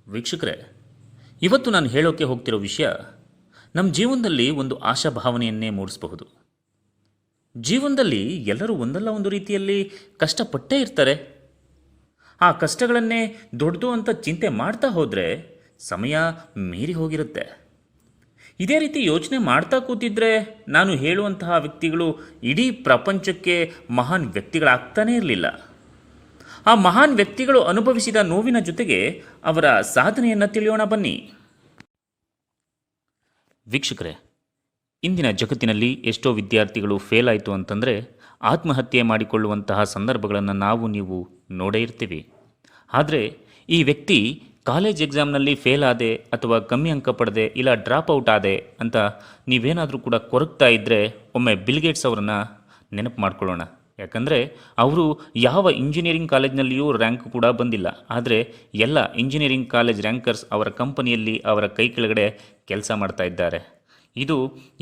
ವೀಕ್ಷಕರೇ, ಇವತ್ತು ನಾನು ಹೇಳೋಕ್ಕೆ ಹೋಗ್ತಿರೋ ವಿಷಯ ನಮ್ಮ ಜೀವನದಲ್ಲಿ ಒಂದು ಆಶಾಭಾವನೆಯನ್ನೇ ಮೂಡಿಸಬಹುದು. ಜೀವನದಲ್ಲಿ ಎಲ್ಲರೂ ಒಂದಲ್ಲ ಒಂದು ರೀತಿಯಲ್ಲಿ ಕಷ್ಟಪಟ್ಟೇ ಇರ್ತಾರೆ. ಆ ಕಷ್ಟಗಳನ್ನೇ ದೊಡ್ಡದು ಅಂತ ಚಿಂತೆ ಮಾಡ್ತಾ ಹೋದರೆ ಸಮಯ ಮೀರಿ ಹೋಗಿರುತ್ತೆ. ಇದೇ ರೀತಿ ಯೋಚನೆ ಮಾಡ್ತಾ ಕೂತಿದ್ರೆ ನಾನು ಹೇಳುವಂತಹ ವ್ಯಕ್ತಿಗಳು ಇಡೀ ಪ್ರಪಂಚಕ್ಕೆ ಮಹಾನ್ ವ್ಯಕ್ತಿಗಳಾಗ್ತಾನೇ ಇರಲಿಲ್ಲ. ಆ ಮಹಾನ್ ವ್ಯಕ್ತಿಗಳು ಅನುಭವಿಸಿದ ನೋವಿನ ಜೊತೆಗೆ ಅವರ ಸಾಧನೆಯನ್ನು ತಿಳಿಯೋಣ ಬನ್ನಿ. ವೀಕ್ಷಕರೇ, ಇಂದಿನ ಜಗತ್ತಿನಲ್ಲಿ ಎಷ್ಟೋ ವಿದ್ಯಾರ್ಥಿಗಳು ಫೇಲ್ ಆಯಿತು ಅಂತಂದರೆ ಆತ್ಮಹತ್ಯೆ ಮಾಡಿಕೊಳ್ಳುವಂತಹ ಸಂದರ್ಭಗಳನ್ನು ನಾವು ನೀವು ನೋಡೇ ಇರ್ತೀವಿ. ಆದರೆ ಈ ವ್ಯಕ್ತಿ ಕಾಲೇಜ್ ಎಕ್ಸಾಮ್ನಲ್ಲಿ ಫೇಲ್ ಆದೆ ಅಥವಾ ಕಮ್ಮಿ ಅಂಕ ಪಡೆದೆ ಇಲ್ಲ ಡ್ರಾಪ್ ಔಟ್ ಆದೆ ಅಂತ ನೀವೇನಾದರೂ ಕೂಡ ಕೊರಗ್ತಾ ಇದ್ದರೆ ಒಮ್ಮೆ ಬಿಲ್ಗೇಟ್ಸ್ ಅವರನ್ನು ನೆನಪು ಮಾಡ್ಕೊಳ್ಳೋಣ. ಯಾಕಂದರೆ ಅವರು ಯಾವ ಇಂಜಿನಿಯರಿಂಗ್ ಕಾಲೇಜ್ನಲ್ಲಿಯೂ ರ್ಯಾಂಕ್ ಕೂಡ ಬಂದಿಲ್ಲ. ಆದರೆ ಎಲ್ಲ ಇಂಜಿನಿಯರಿಂಗ್ ಕಾಲೇಜ್ ರ್ಯಾಂಕರ್ಸ್ ಅವರ ಕಂಪನಿಯಲ್ಲಿ ಅವರ ಕೈ ಕೆಳಗಡೆ ಕೆಲಸ ಮಾಡ್ತಾ ಇದ್ದಾರೆ. ಇದು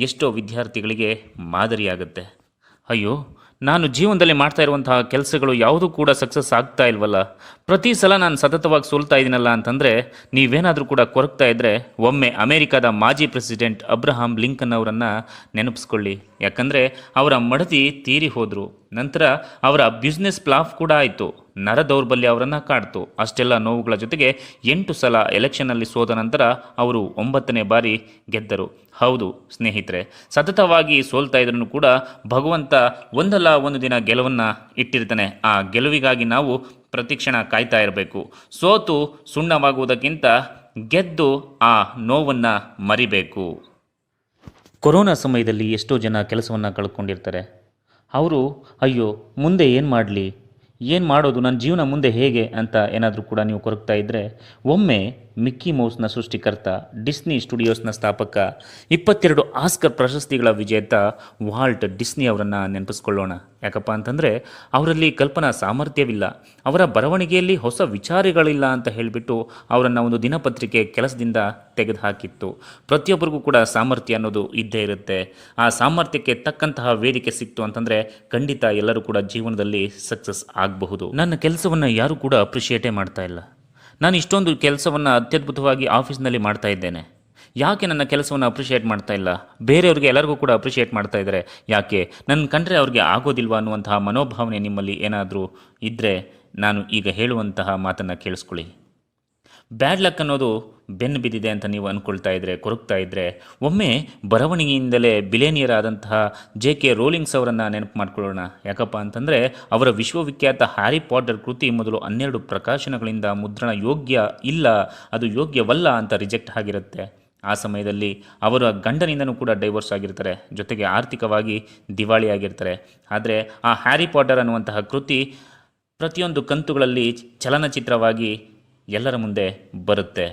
ಎಷ್ಟೋ ವಿದ್ಯಾರ್ಥಿಗಳಿಗೆ ಮಾದರಿಯಾಗುತ್ತೆ. ಅಯ್ಯೋ, ನಾನು ಜೀವನದಲ್ಲಿ ಮಾಡ್ತಾ ಇರುವಂತಹ ಕೆಲಸಗಳು ಯಾವುದೂ ಕೂಡ ಸಕ್ಸಸ್ ಆಗ್ತಾ ಇಲ್ವಲ್ಲ, ಪ್ರತಿ ಸಲ ನಾನು ಸತತವಾಗಿ ಸೋಲ್ತಾ ಇದ್ದೀನಲ್ಲ ಅಂತಂದರೆ ನೀವೇನಾದರೂ ಕೂಡ ಕೊರಗ್ತಾ ಇದ್ದರೆ ಒಮ್ಮೆ ಅಮೇರಿಕಾದ ಮಾಜಿ ಪ್ರೆಸಿಡೆಂಟ್ ಅಬ್ರಹಾಂ ಲಿಂಕನ್ ಅವರನ್ನು ನೆನಪಿಸ್ಕೊಳ್ಳಿ. ಯಾಕಂದರೆ ಅವರ ಮಡದಿ ತೀರಿ ಹೋದರು. ನಂತರ ಅವರ ಬಿಸ್ನೆಸ್ ಫ್ಲಾಪ್ ಕೂಡ ಆಯಿತು. ನರ ದೌರ್ಬಲ್ಯ ಅವರನ್ನು ಕಾಡ್ತು. ಅಷ್ಟೆಲ್ಲ ನೋವುಗಳ ಜೊತೆಗೆ 8 ಸಲ ಎಲೆಕ್ಷನ್ನಲ್ಲಿ ಸೋದ ನಂತರ ಅವರು 9ನೇ ಬಾರಿ ಗೆದ್ದರು. ಹೌದು ಸ್ನೇಹಿತರೆ, ಸತತವಾಗಿ ಸೋಲ್ತಾ ಇದ್ರೂ ಕೂಡ ಭಗವಂತ ಒಂದಲ್ಲ ಒಂದು ದಿನ ಗೆಲುವನ್ನು ಇಟ್ಟಿರ್ತಾನೆ. ಆ ಗೆಲುವಿಗಾಗಿ ನಾವು ಪ್ರತಿಕ್ಷಣ ಕಾಯ್ತಾ ಇರಬೇಕು. ಸೋತು ಸುಣ್ಣವಾಗುವುದಕ್ಕಿಂತ ಗೆದ್ದು ಆ ನೋವನ್ನು ಮರಿಬೇಕು. ಕೊರೋನಾ ಸಮಯದಲ್ಲಿ ಎಷ್ಟೋ ಜನ ಕೆಲಸವನ್ನು ಕಳ್ಕೊಂಡಿರ್ತಾರೆ. ಅವರು ಅಯ್ಯೋ ಮುಂದೆ ಏನು ಮಾಡಲಿ, ಏನು ಮಾಡೋದು, ನನ್ನ ಜೀವನ ಮುಂದೆ ಹೇಗೆ ಅಂತ ಏನಾದರೂ ಕೂಡ ನೀವು ಕೊರಗ್ತಾ ಇದ್ದರೆ ಒಮ್ಮೆ ಮಿಕ್ಕಿ ಮೌಸ್ನ ಸೃಷ್ಟಿಕರ್ತ, ಡಿಸ್ನಿ ಸ್ಟುಡಿಯೋಸ್ನ ಸ್ಥಾಪಕ, 22 ಆಸ್ಕರ್ ಪ್ರಶಸ್ತಿಗಳ ವಿಜೇತ ವಾಲ್ಟ್ ಡಿಸ್ನಿ ಅವರನ್ನು ನೆನಪಿಸ್ಕೊಳ್ಳೋಣ. ಯಾಕಪ್ಪ ಅಂತಂದರೆ ಅವರಲ್ಲಿ ಕಲ್ಪನಾ ಸಾಮರ್ಥ್ಯವಿಲ್ಲ, ಅವರ ಬರವಣಿಗೆಯಲ್ಲಿ ಹೊಸ ವಿಚಾರಗಳಿಲ್ಲ ಅಂತ ಹೇಳಿಬಿಟ್ಟು ಅವರನ್ನು ಒಂದು ದಿನಪತ್ರಿಕೆ ಕೆಲಸದಿಂದ ತೆಗೆದುಹಾಕಿತ್ತು. ಪ್ರತಿಯೊಬ್ಬರಿಗೂ ಕೂಡ ಸಾಮರ್ಥ್ಯ ಅನ್ನೋದು ಇದ್ದೇ ಇರುತ್ತೆ. ಆ ಸಾಮರ್ಥ್ಯಕ್ಕೆ ತಕ್ಕಂತಹ ವೇದಿಕೆ ಸಿಕ್ತು ಅಂತಂದರೆ ಖಂಡಿತ ಎಲ್ಲರೂ ಕೂಡ ಜೀವನದಲ್ಲಿ ಸಕ್ಸಸ್ ಆಗಬಹುದು. ನನ್ನ ಕೆಲಸವನ್ನು ಯಾರೂ ಕೂಡ ಅಪ್ರಿಷಿಯೇಟೇ ಮಾಡ್ತಾ ಇಲ್ಲ. ನಾನು ಇಷ್ಟೊಂದು ಕೆಲಸವನ್ನು ಅತ್ಯದ್ಭುತವಾಗಿ ಆಫೀಸ್ನಲ್ಲಿ ಮಾಡ್ತಾ ಇದ್ದೇನೆ, ಯಾಕೆ ನನ್ನ ಕೆಲಸವನ್ನು ಅಪ್ರಿಷಿಯೇಟ್ ಮಾಡ್ತಾ ಇಲ್ಲ? ಬೇರೆಯವ್ರಿಗೆ ಎಲ್ಲರಿಗೂ ಕೂಡ ಅಪ್ರಿಷಿಯೇಟ್ ಮಾಡ್ತಾ ಇದ್ದಾರೆ, ಯಾಕೆ ನನ್ನ ಕಂಡ್ರೆ ಅವ್ರಿಗೆ ಆಗೋದಿಲ್ವಾ ಅನ್ನುವಂತಹ ಮನೋಭಾವನೆ ನಿಮ್ಮಲ್ಲಿ ಏನಾದರೂ ಇದ್ದರೆ ನಾನು ಈಗ ಹೇಳುವಂತಹ ಮಾತನ್ನು ಕೇಳಿಸ್ಕೊಳ್ಳಿ. ಬ್ಯಾಡ್ ಲಕ್ ಅನ್ನೋದು ಬೆನ್ನು ಬಿದ್ದಿದೆ ಅಂತ ನೀವು ಅಂದ್ಕೊಳ್ತಾ ಇದ್ದರೆ, ಕೊರಗ್ತಾ ಇದ್ದರೆ ಒಮ್ಮೆ ಬರವಣಿಗೆಯಿಂದಲೇ ಬಿಲೇನಿಯರ್ ಆದಂತಹ JK ರೋಲಿಂಗ್ಸ್ ಅವರನ್ನು ನೆನಪು ಮಾಡ್ಕೊಳ್ಳೋಣ. ಯಾಕಪ್ಪ ಅಂತಂದರೆ ಅವರ ವಿಶ್ವವಿಖ್ಯಾತ ಹ್ಯಾರಿ ಪಾಟರ್ ಕೃತಿ ಮೊದಲು 12 ಪ್ರಕಾಶನಗಳಿಂದ ಮುದ್ರಣ ಯೋಗ್ಯ ಇಲ್ಲ, ಅದು ಯೋಗ್ಯವಲ್ಲ ಅಂತ ರಿಜೆಕ್ಟ್ ಆಗಿರುತ್ತೆ. ಆ ಸಮಯದಲ್ಲಿ ಅವರ ಗಂಡನಿಂದನೂ ಕೂಡ ಡೈವೋರ್ಸ್ ಆಗಿರ್ತಾರೆ, ಜೊತೆಗೆ ಆರ್ಥಿಕವಾಗಿ ದಿವಾಳಿಯಾಗಿರ್ತಾರೆ. ಆದರೆ ಆ ಹ್ಯಾರಿ ಪಾಟರ್ ಅನ್ನುವಂತಹ ಕೃತಿ ಪ್ರತಿಯೊಂದು ಕಂತುಗಳಲ್ಲಿ ಚಲನಚಿತ್ರವಾಗಿ ಎಲ್ಲರ ಮುಂದೆ ಬರುತ್ತೆ.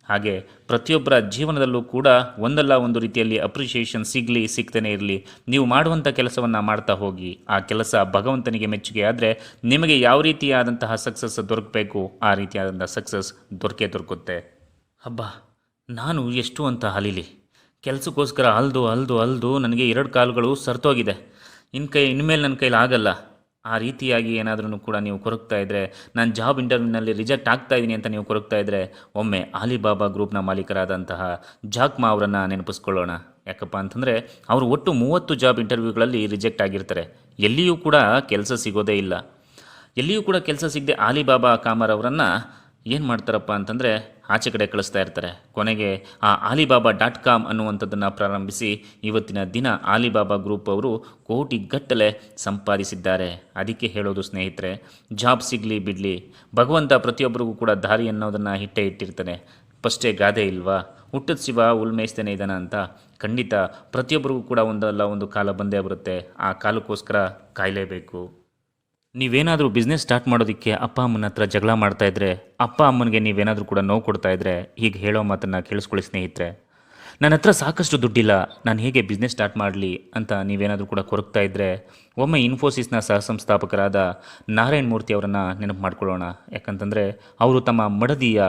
ಹಾಗೆ ಪ್ರತಿಯೊಬ್ಬರ ಜೀವನದಲ್ಲೂ ಕೂಡ ಒಂದಲ್ಲ ಒಂದು ರೀತಿಯಲ್ಲಿ ಅಪ್ರಿಷಿಯೇಷನ್ ಸಿಗ್ತೇನೆ ಇರಲಿ. ನೀವು ಮಾಡುವಂಥ ಕೆಲಸವನ್ನು ಮಾಡ್ತಾ ಹೋಗಿ, ಆ ಕೆಲಸ ಭಗವಂತನಿಗೆ ಮೆಚ್ಚುಗೆ ಆದರೆ ನಿಮಗೆ ಯಾವ ರೀತಿಯಾದಂತಹ ಸಕ್ಸಸ್ ದೊರಕಬೇಕು ಆ ರೀತಿಯಾದಂಥ ಸಕ್ಸಸ್ ದೊರಕುತ್ತೆ. ಹಬ್ಬ, ನಾನು ಎಷ್ಟು ಅಂತ ಅಲಿಲಿ, ಕೆಲಸಕ್ಕೋಸ್ಕರ ಅಲ್ದು ನನಗೆ 2 ಕಾಲುಗಳು ಸರ್ತೋಗಿದೆ, ಇನ್ಮೇಲೆ ನನ್ನ ಕೈಲಿ ಆಗಲ್ಲ. ಆ ರೀತಿಯಾಗಿ ಏನಾದ್ರೂ ಕೂಡ ನೀವು ಕೊರಗ್ತಾ ಇದ್ದರೆ, ನಾನು ಜಾಬ್ ಇಂಟರ್ವ್ಯೂನಲ್ಲಿ ರಿಜೆಕ್ಟ್ ಆಗ್ತಾ ಇದ್ದೀನಿ ಅಂತ ನೀವು ಕೊರಗ್ತಾ ಇದ್ದರೆ ಒಮ್ಮೆ ಆಲಿಬಾಬಾ ಗ್ರೂಪ್ನ ಮಾಲೀಕರಾದಂತಹ ಜಾಕ್ ಮಾ ಅವರನ್ನು ನೆನಪಿಸ್ಕೊಳ್ಳೋಣ. ಯಾಕಪ್ಪ ಅಂತಂದರೆ ಅವರು ಒಟ್ಟು 30 ಜಾಬ್ ಇಂಟರ್ವ್ಯೂಗಳಲ್ಲಿ ರಿಜೆಕ್ಟ್ ಆಗಿರ್ತಾರೆ. ಎಲ್ಲಿಯೂ ಕೂಡ ಕೆಲಸ ಸಿಗೋದೇ ಇಲ್ಲ. ಎಲ್ಲಿಯೂ ಕೂಡ ಕೆಲಸ ಸಿಗದೆ ಆಲಿಬಾಬಾ ಕಾಮರ್ ಅವರನ್ನು ಏನು ಮಾಡ್ತಾರಪ್ಪ ಅಂತಂದರೆ ಆಚೆ ಕಡೆ ಕಳಿಸ್ತಾ ಇರ್ತಾರೆ. ಕೊನೆಗೆ ಆ alibaba.com ಅನ್ನುವಂಥದ್ದನ್ನು ಪ್ರಾರಂಭಿಸಿ ಇವತ್ತಿನ ದಿನ ಆಲಿಬಾಬಾ ಗ್ರೂಪ್ ಅವರು ಕೋಟಿಗಟ್ಟಲೆ ಸಂಪಾದಿಸಿದ್ದಾರೆ. ಅದಕ್ಕೆ ಹೇಳೋದು ಸ್ನೇಹಿತರೆ, ಜಾಬ್ ಸಿಗಲಿ ಬಿಡಲಿ, ಭಗವಂತ ಪ್ರತಿಯೊಬ್ಬರಿಗೂ ಕೂಡ ದಾರಿ ಅನ್ನೋದನ್ನು ಇಟ್ಟಿರ್ತಾನೆ. ಫಸ್ಟೇ ಗಾದೆ ಇಲ್ವಾ, ಹುಟ್ಟದ ಶಿವ ಉಲ್ಮೇಯಿಸ್ತೇನೆ ಇದನ್ನ ಅಂತ. ಖಂಡಿತ ಪ್ರತಿಯೊಬ್ಬರಿಗೂ ಕೂಡ ಒಂದಲ್ಲ ಒಂದು ಕಾಲ ಬಂದೇ ಬರುತ್ತೆ. ಆ ಕಾಲಕ್ಕೋಸ್ಕರ ಕಾಯಲೇಬೇಕು. ನೀವೇನಾದರೂ ಬಿಸ್ನೆಸ್ ಸ್ಟಾರ್ಟ್ ಮಾಡೋದಕ್ಕೆ ಅಪ್ಪ ಅಮ್ಮನ ಹತ್ರ ಜಗಳ ಮಾಡ್ತಾ ಇದ್ದರೆ, ಅಪ್ಪ ಅಮ್ಮನಿಗೆ ನೀವೇನಾದರೂ ಕೂಡ ನೋವು ಕೊಡ್ತಾ ಇದ್ದರೆ ಹೀಗೆ ಹೇಳೋ ಮಾತನ್ನು ಕೇಳಿಸ್ಕೊಳ್ಳಿ ಸ್ನೇಹಿತರೆ. ನನ್ನ ಹತ್ರ ಸಾಕಷ್ಟು ದುಡ್ಡಿಲ್ಲ, ನಾನು ಹೇಗೆ ಬಿಸ್ನೆಸ್ ಸ್ಟಾರ್ಟ್ ಮಾಡಲಿ ಅಂತ ನೀವೇನಾದರೂ ಕೂಡ ಕೊರಗ್ತಾ ಇದ್ದರೆ ಒಮ್ಮೆ ಇನ್ಫೋಸಿಸ್ನ ಸಹಸಂಸ್ಥಾಪಕರಾದ ನಾರಾಯಣ್ ಮೂರ್ತಿ ಅವರನ್ನು ನೆನಪು ಮಾಡ್ಕೊಳ್ಳೋಣ. ಯಾಕಂತಂದರೆ ಅವರು ತಮ್ಮ ಮಡದಿಯ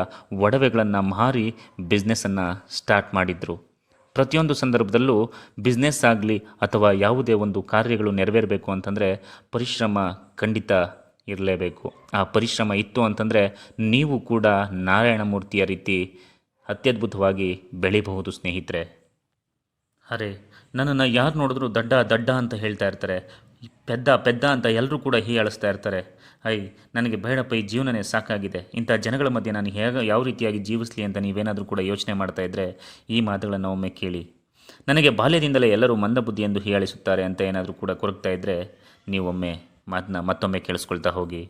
ಒಡವೆಗಳನ್ನು ಮಾರಿ ಬಿಸ್ನೆಸ್ಸನ್ನು ಸ್ಟಾರ್ಟ್ ಮಾಡಿದರು. ಪ್ರತಿಯೊಂದು ಸಂದರ್ಭದಲ್ಲೂ ಬಿಸ್ನೆಸ್ ಆಗಲಿ ಅಥವಾ ಯಾವುದೇ ಒಂದು ಕಾರ್ಯಗಳು ನೆರವೇರಬೇಕು ಅಂತಂದರೆ ಪರಿಶ್ರಮ ಖಂಡಿತ ಇರಲೇಬೇಕು. ಆ ಪರಿಶ್ರಮ ಇತ್ತು ಅಂತಂದರೆ ನೀವು ಕೂಡ ನಾರಾಯಣಮೂರ್ತಿಯ ರೀತಿ ಅತ್ಯದ್ಭುತವಾಗಿ ಬೆಳಿಬಹುದು ಸ್ನೇಹಿತರೆ. ಅರೆ, ನನ್ನನ್ನು ಯಾರು ನೋಡಿದ್ರು ದಡ್ಡ ದಡ್ಡ ಅಂತ ಹೇಳ್ತಾ ಇರ್ತಾರೆ, ಪೆದ್ದ ಪೆದ್ದ ಅಂತ ಎಲ್ಲರೂ ಕೂಡ ಹೀಯಾಳಿಸ್ತಾ ಇರ್ತಾರೆ. ನನಗೆ ಬೇಡಪ್ಪ, ಈ ಜೀವನನೇ ಸಾಕಾಗಿದೆ, ಇಂಥ ಜನಗಳ ಮಧ್ಯೆ ನಾನು ಯಾವ ರೀತಿಯಾಗಿ ಜೀವಿಸಲಿ ಅಂತ ನೀವೇನಾದರೂ ಕೂಡ ಯೋಚನೆ ಮಾಡ್ತಾ ಇದ್ದರೆ ಈ ಮಾತುಗಳನ್ನು ಒಮ್ಮೆ ಕೇಳಿ. ನನಗೆ ಬಾಲ್ಯದಿಂದಲೇ ಎಲ್ಲರೂ ಮಂದಬುದ್ಧಿ ಎಂದು ಹೀಯಾಳಿಸುತ್ತಾರೆ ಅಂತ ಏನಾದರೂ ಕೂಡ ಕೊರಗ್ತಾ ಇದ್ದರೆ ನೀವೊಮ್ಮೆ ಮಾತನ್ನ ಮತ್ತೊಮ್ಮೆ ಕೇಳಿಸ್ಕೊಳ್ತಾ ಹೋಗಿ.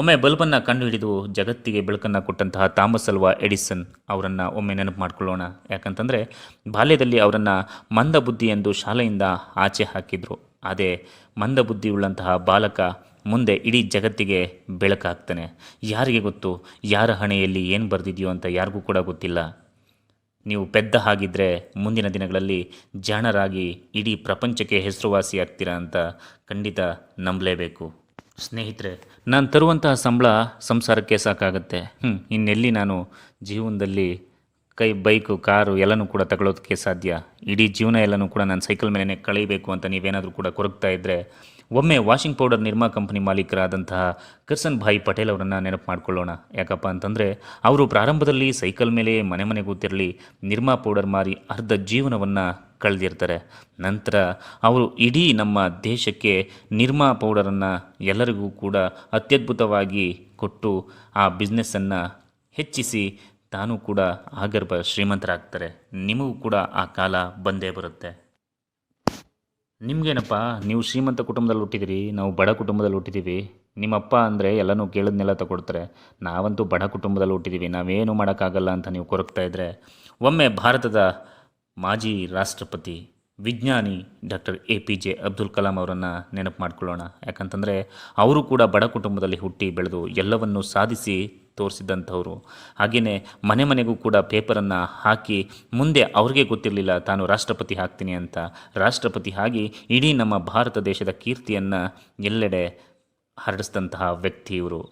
ಒಮ್ಮೆ ಬಲ್ಬನ್ನು ಕಂಡುಹಿಡಿದು ಜಗತ್ತಿಗೆ ಬೆಳಕನ್ನು ಕೊಟ್ಟಂತಹ ಥಾಮಸ್ ಅಲ್ವಾ ಎಡಿಸನ್ ಅವರನ್ನು ಒಮ್ಮೆ ನೆನಪು ಮಾಡ್ಕೊಳ್ಳೋಣ. ಯಾಕಂತಂದರೆ ಬಾಲ್ಯದಲ್ಲಿ ಅವರನ್ನು ಮಂದಬುದ್ಧಿ ಎಂದು ಶಾಲೆಯಿಂದ ಆಚೆ ಹಾಕಿದರು. ಅದೇ ಮಂದಬುದ್ಧಿಯುಳ್ಳಂತಹ ಬಾಲಕ ಮುಂದೆ ಇಡೀ ಜಗತ್ತಿಗೆ ಬೆಳಕಾಗ್ತಾನೆ. ಯಾರಿಗೆ ಗೊತ್ತು ಯಾರ ಹಣೆಯಲ್ಲಿ ಏನು ಬರೆದಿದೆಯೋ ಅಂತ ಯಾರಿಗೂ ಕೂಡ ಗೊತ್ತಿಲ್ಲ. ನೀವು ಪೆದ್ದ ಆಗಿದ್ದರೆ ಮುಂದಿನ ದಿನಗಳಲ್ಲಿ ಜಾಣರಾಗಿ ಇಡೀ ಪ್ರಪಂಚಕ್ಕೆ ಹೆಸರುವಾಸಿಯಾಗ್ತೀರಾ ಅಂತ ಖಂಡಿತ ನಂಬಲೇಬೇಕು. ಸ್ನೇಹಿತರೆ, ನಾನು ತರುವಂತಹ ಸಂಬಳ ಸಂಸಾರಕ್ಕೆ ಸಾಕಾಗುತ್ತೆ. ಇನ್ನೆಲ್ಲಿ ನಾನು ಜೀವನದಲ್ಲಿ ಬೈಕು ಕಾರು ಎಲ್ಲನೂ ಕೂಡ ತಗೊಳ್ಳೋದಕ್ಕೆ ಸಾಧ್ಯ? ಇಡೀ ಜೀವನ ಎಲ್ಲನೂ ಕೂಡ ನಾನು ಸೈಕಲ್ ಮೇಲೆ ಕಳೀಬೇಕು ಅಂತ ನೀವೇನಾದರೂ ಕೂಡ ಕೊರಗ್ತಾ ಇದ್ದರೆ ಒಮ್ಮೆ ವಾಷಿಂಗ್ ಪೌಡರ್ ನಿರ್ಮಾ ಕಂಪನಿ ಮಾಲೀಕರಾದಂತಹ ಕರ್ಸನ್ ಭಾಯ್ ಪಟೇಲ್ ಅವರನ್ನು ನೆನಪು ಮಾಡ್ಕೊಳ್ಳೋಣ. ಯಾಕಪ್ಪ ಅಂತಂದರೆ ಅವರು ಪ್ರಾರಂಭದಲ್ಲಿ ಸೈಕಲ್ ಮೇಲೆ ಮನೆ ಮನೆಗೂ ತಿರಳಿ ನಿರ್ಮಾ ಪೌಡರ್ ಮಾರಿ ಅರ್ಧ ಜೀವನವನ್ನು ಕಳೆದಿರ್ತಾರೆ. ನಂತರ ಅವರು ಇಡೀ ನಮ್ಮ ದೇಶಕ್ಕೆ ನಿರ್ಮಾ ಪೌಡರನ್ನು ಎಲ್ಲರಿಗೂ ಕೂಡ ಅತ್ಯದ್ಭುತವಾಗಿ ಕೊಟ್ಟು ಆ ಬಿಸ್ನೆಸ್ಸನ್ನು ಹೆಚ್ಚಿಸಿ ತಾನೂ ಕೂಡ ಆಗರ್ಭ ಶ್ರೀಮಂತರಾಗ್ತಾರೆ. ನಿಮಗೂ ಕೂಡ ಆ ಕಾಲ ಬಂದೇ ಬರುತ್ತೆ. ನಿಮಗೇನಪ್ಪ, ನೀವು ಶ್ರೀಮಂತ ಕುಟುಂಬದಲ್ಲಿ ಹುಟ್ಟಿದಿರಿ, ನಾವು ಬಡ ಕುಟುಂಬದಲ್ಲಿ ಹುಟ್ಟಿದ್ದೀವಿ. ನಿಮ್ಮಪ್ಪ ಅಂದರೆ ಎಲ್ಲನೂ ಕೇಳಿದ್ನೆಲ್ಲ ತಗೊಡ್ತಾರೆ. ನಾವಂತೂ ಬಡ ಕುಟುಂಬದಲ್ಲಿ ಹುಟ್ಟಿದ್ದೀವಿ, ನಾವೇನು ಮಾಡೋಕ್ಕಾಗಲ್ಲ ಅಂತ ನೀವು ಕೊರಗ್ತಾ ಇದ್ದರೆ ಒಮ್ಮೆ ಭಾರತದ ಮಾಜಿ ರಾಷ್ಟ್ರಪತಿ ವಿಜ್ಞಾನಿ ಡಾಕ್ಟರ್ APJ ಅಬ್ದುಲ್ ಕಲಾಂ ಅವರನ್ನು ನೆನಪು ಮಾಡ್ಕೊಳ್ಳೋಣ. ಯಾಕಂತಂದರೆ ಅವರು ಕೂಡ ಬಡ ಕುಟುಂಬದಲ್ಲಿ ಹುಟ್ಟಿ ಬೆಳೆದು ಎಲ್ಲವನ್ನು ಸಾಧಿಸಿ ತೋರಿಸಿದಂಥವ್ರು. ಹಾಗೆಯೇ ಮನೆ ಮನೆಗೂ ಕೂಡ ಪೇಪರನ್ನು ಹಾಕಿ ಮುಂದೆ ಅವ್ರಿಗೆ ಗೊತ್ತಿರಲಿಲ್ಲ ತಾನು ರಾಷ್ಟ್ರಪತಿ ಆಗ್ತೀನಿ ಅಂತ. ರಾಷ್ಟ್ರಪತಿ ಆಗಿ ಇಡೀ ನಮ್ಮ ಭಾರತ ದೇಶದ ಕೀರ್ತಿಯನ್ನು ಎಲ್ಲೆಡೆ ಹರಡಿಸಿದಂತಹ ವ್ಯಕ್ತಿ ಇವರು.